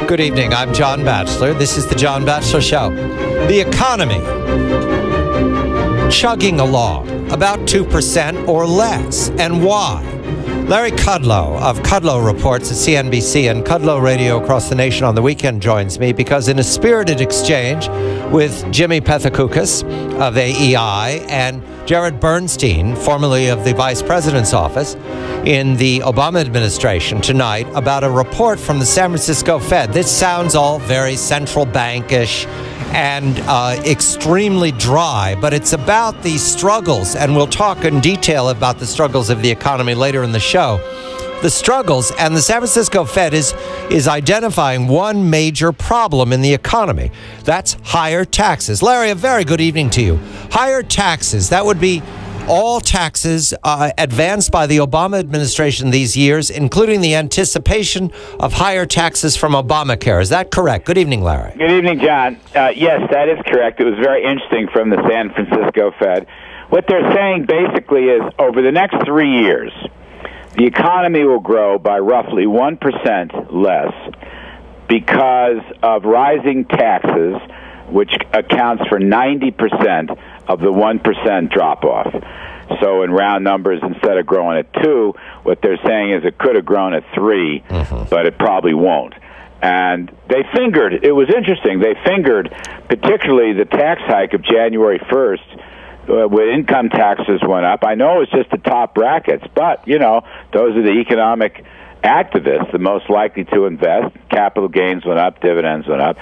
Good evening. I'm John Batchelor. This is the John Batchelor Show. The economy chugging along about 2% or less. And why? Larry Kudlow of Kudlow Reports at CNBC and Kudlow Radio across the nation on the weekend joins me because in a spirited exchange with Jimmy Pethokoukis of AEI and Jared Bernstein, formerly of the Vice President's office in the Obama administration tonight, about a report from the San Francisco Fed. This sounds all very central bankish and extremely dry, but it's about the struggles, and we'll talk in detail about the struggles of the economy later in the show. The struggles, and the San Francisco Fed is identifying one major problem in the economy. That's higher taxes. Larry, a very good evening to you. Higher taxes, that would be all taxes advanced by the Obama administration these years, including the anticipation of higher taxes from Obamacare. Is that correct? Good evening, Larry. Good evening, John. Yes, that is correct. It was very interesting from the San Francisco Fed. What they're saying basically is over the next 3 years, the economy will grow by roughly 1% less because of rising taxes, which accounts for 90% of the 1% drop-off. So in round numbers, instead of growing at 2, what they're saying is it could have grown at 3, but it probably won't. And they fingered, it was interesting, they fingered particularly the tax hike of January 1st, when income taxes went up. I know it's just the top brackets, but, you know, those are the economic activists, the most likely to invest. Capital gains went up, dividends went up.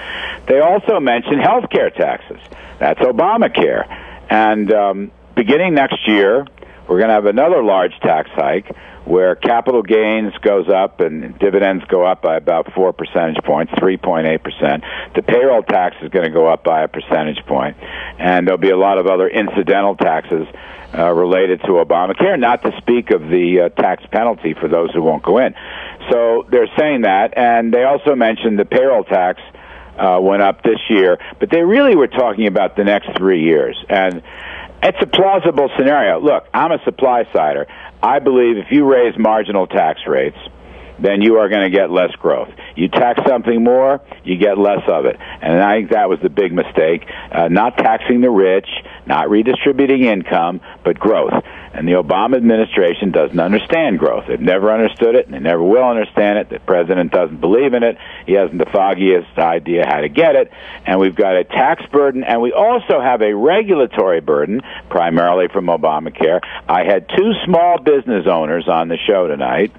They also mentioned health care taxes. That's Obamacare. And beginning next year, we're going to have another large tax hike where capital gains goes up and dividends go up by about 4 percentage points, 3.8%. The payroll tax is going to go up by a percentage point. And there'll be a lot of other incidental taxes related to Obamacare, not to speak of the tax penalty for those who won't go in. So they're saying that. And they also mentioned the payroll tax went up this year. But they really were talking about the next 3 years. And it's a plausible scenario. Look, I'm a supply-sider. I believe if you raise marginal tax rates, then you are going to get less growth. You tax something more, you get less of it. And I think that was the big mistake, not taxing the rich, not redistributing income, but growth. And the Obama administration doesn't understand growth. They've never understood it, and they never will understand it. The president doesn't believe in it. He hasn't the foggiest idea how to get it. And we've got a tax burden, and we also have a regulatory burden, primarily from Obamacare. I had 2 small business owners on the show tonight,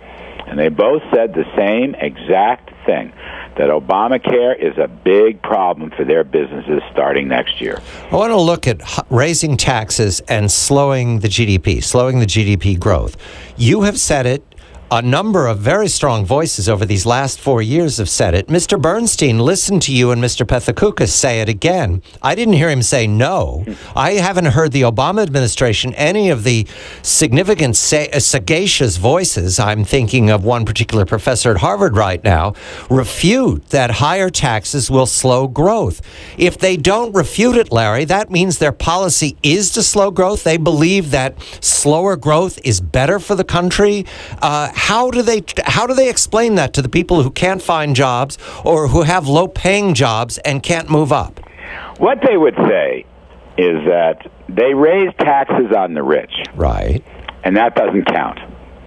and they both said the same exact thing, that Obamacare is a big problem for their businesses starting next year. I want to look at raising taxes and slowing the GDP growth. You have said it. A number of very strong voices over these last 4 years have said it. Mr. Bernstein, listen to you and Mr. Pethokoukis say it again. I didn't hear him say no. I haven't heard the Obama administration, any of the significant, sagacious voices, I'm thinking of one particular professor at Harvard right now, refute that higher taxes will slow growth. If they don't refute it, Larry, that means their policy is to slow growth. They believe that slower growth is better for the country. How do they explain that to the people who can't find jobs or who have low-paying jobs and can't move up? What they would say is that they raise taxes on the rich. Right. And that doesn't count.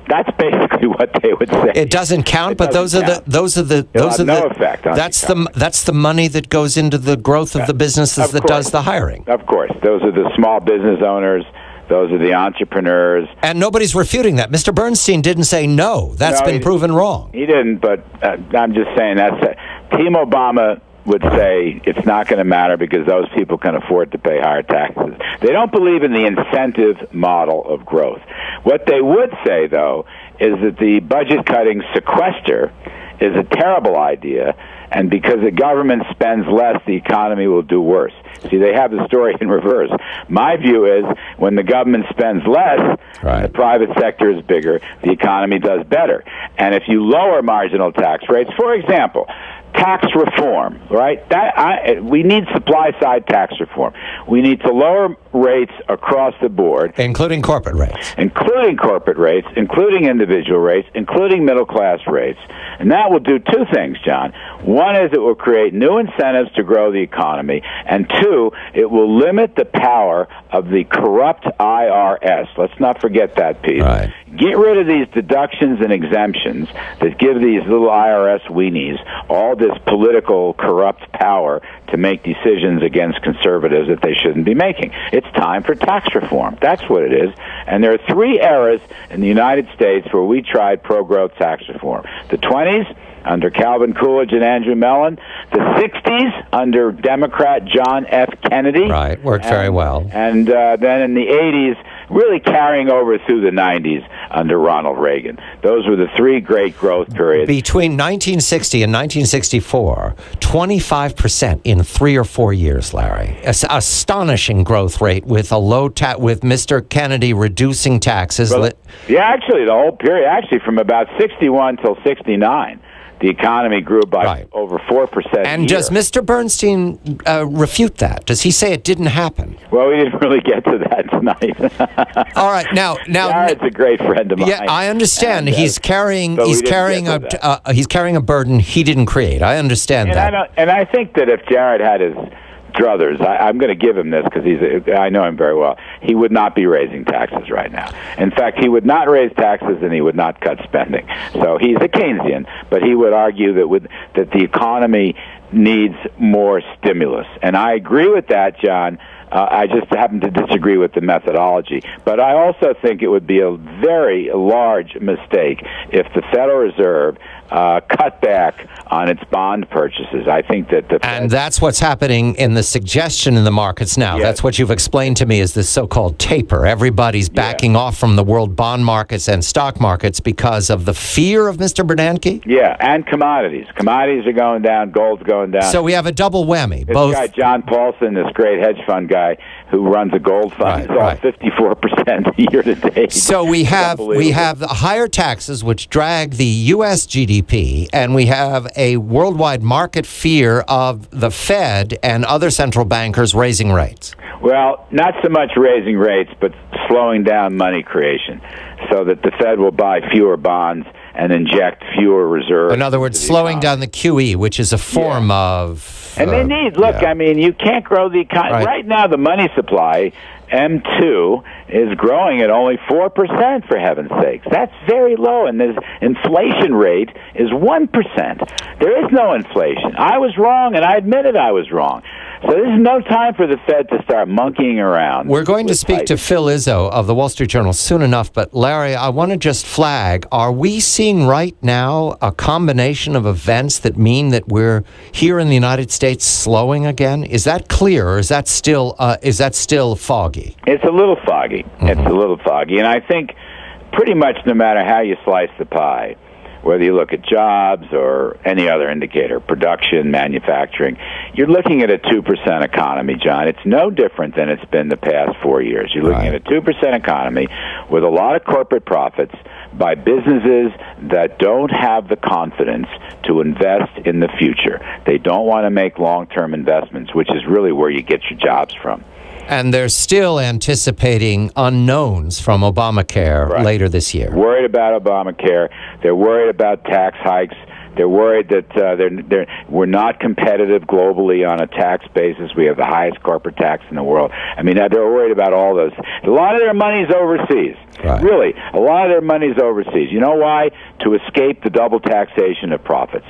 That's basically what they would say. It doesn't count, but those are no effect on that's the money that goes into the growth of the businesses that does the hiring. Of course. Those are the small business owners. Those are the entrepreneurs. And nobody's refuting that. Mr. Bernstein didn't say no. That's been proven wrong. He didn't, but I'm just saying Team Obama would say it's not going to matter because those people can afford to pay higher taxes. They don't believe in the incentive model of growth. What they would say, though, is that the budget-cutting sequester is a terrible idea, and because the government spends less, the economy will do worse. See, they have the story in reverse. My view is when the government spends less, the private sector is bigger, the economy does better. And if you lower marginal tax rates, for example, tax reform, right? We need supply-side tax reform. We need to lower rates across the board. Including corporate rates. Including corporate rates, including individual rates, including middle-class rates. And that will do two things, John. One is it will create new incentives to grow the economy. And two, it will limit the power of the corrupt IRS. Let's not forget that piece. Right. Get rid of these deductions and exemptions that give these little IRS weenies all this political corrupt power to make decisions against conservatives that they shouldn't be making. It's time for tax reform. That's what it is. And there are three eras in the United States where we tried pro-growth tax reform. The 20s, under Calvin Coolidge and Andrew Mellon. The 60s, under Democrat John F. Kennedy. Right, worked very well. And then in the 80s, really carrying over through the 90s under Ronald Reagan. Those were the three great growth periods. Between 1960 and 1964, 25% in 3 or 4 years, Larry. Astonishing growth rate with a low with Mr. Kennedy reducing taxes. Yeah, actually, the whole period, actually from about 61 till 69. The economy grew by over 4%. And does Mr. Bernstein refute that? Does he say it didn't happen? Well, we didn't really get to that tonight. All right, now, Jared's a great friend of mine. Yeah, I understand. And, he's carrying a burden he didn't create. I understand that. And I think that if Jared had his druthers, I'm going to give him this because I know him very well. He would not be raising taxes right now. In fact, he would not raise taxes and he would not cut spending. So he's a Keynesian, but he would argue that the economy needs more stimulus. And I agree with that, John. I just happen to disagree with the methodology. But I also think it would be a very large mistake if the Federal Reserve cut back on its bond purchases. I think that and that's what's happening in the suggestion in the markets now. Yes. That's what you've explained to me is this so-called taper. Everybody's backing off from the world bond markets and stock markets because of the fear of Mr. Bernanke? Yeah, and commodities. Commodities are going down, gold's going down. So we have a double whammy. This guy, John Paulson, this great hedge fund guy who runs a gold fund, is off 54% year to date. So we have higher taxes, which drag the U.S. GDP, and we have a worldwide market fear of the Fed and other central bankers raising rates. Well, not so much raising rates, but slowing down money creation so that the Fed will buy fewer bonds and inject fewer reserves. In other words, slowing down the QE, which is a form of... And they need, I mean, you can't grow the economy. Right now, the money supply, M2, is growing at only 4%, for heaven's sakes. That's very low, and the inflation rate is 1%. There is no inflation. I was wrong, and I admitted I was wrong. So this is no time for the Fed to start monkeying around. We're going to speak to Phil Izzo of the Wall Street Journal soon enough, but Larry, I want to just flag, are we seeing right now a combination of events that mean that we're here in the United States slowing again? Is that clear, or is that still foggy? It's a little foggy. Mm-hmm. It's a little foggy, and I think pretty much no matter how you slice the pie, whether you look at jobs or any other indicator, production, manufacturing, you're looking at a 2% economy, John. It's no different than it's been the past 4 years. You're looking at a 2% economy with a lot of corporate profits by businesses that don't have the confidence to invest in the future. They don't want to make long-term investments, which is really where you get your jobs from. And they're still anticipating unknowns from Obamacare later this year. Worried about Obamacare. They're worried about tax hikes. They're worried that we're not competitive globally on a tax basis. We have the highest corporate tax in the world. I mean, they're worried about all those. A lot of their money's overseas. Right. Really, a lot of their money's overseas. You know why? To escape the double taxation of profits.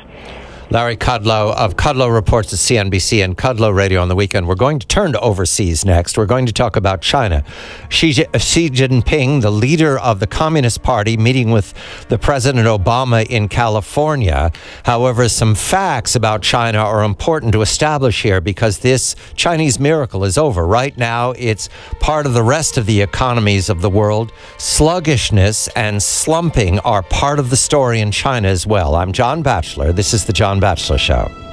Larry Kudlow of Kudlow Reports at CNBC and Kudlow Radio on the weekend. We're going to turn to overseas next. We're going to talk about China. Xi Jinping, the leader of the Communist Party, meeting with the President Obama in California. However, some facts about China are important to establish here because this Chinese miracle is over. Right now, it's part of the rest of the economies of the world. Sluggishness and slumping are part of the story in China as well. I'm John Batchelor. This is the John Batchelor Show.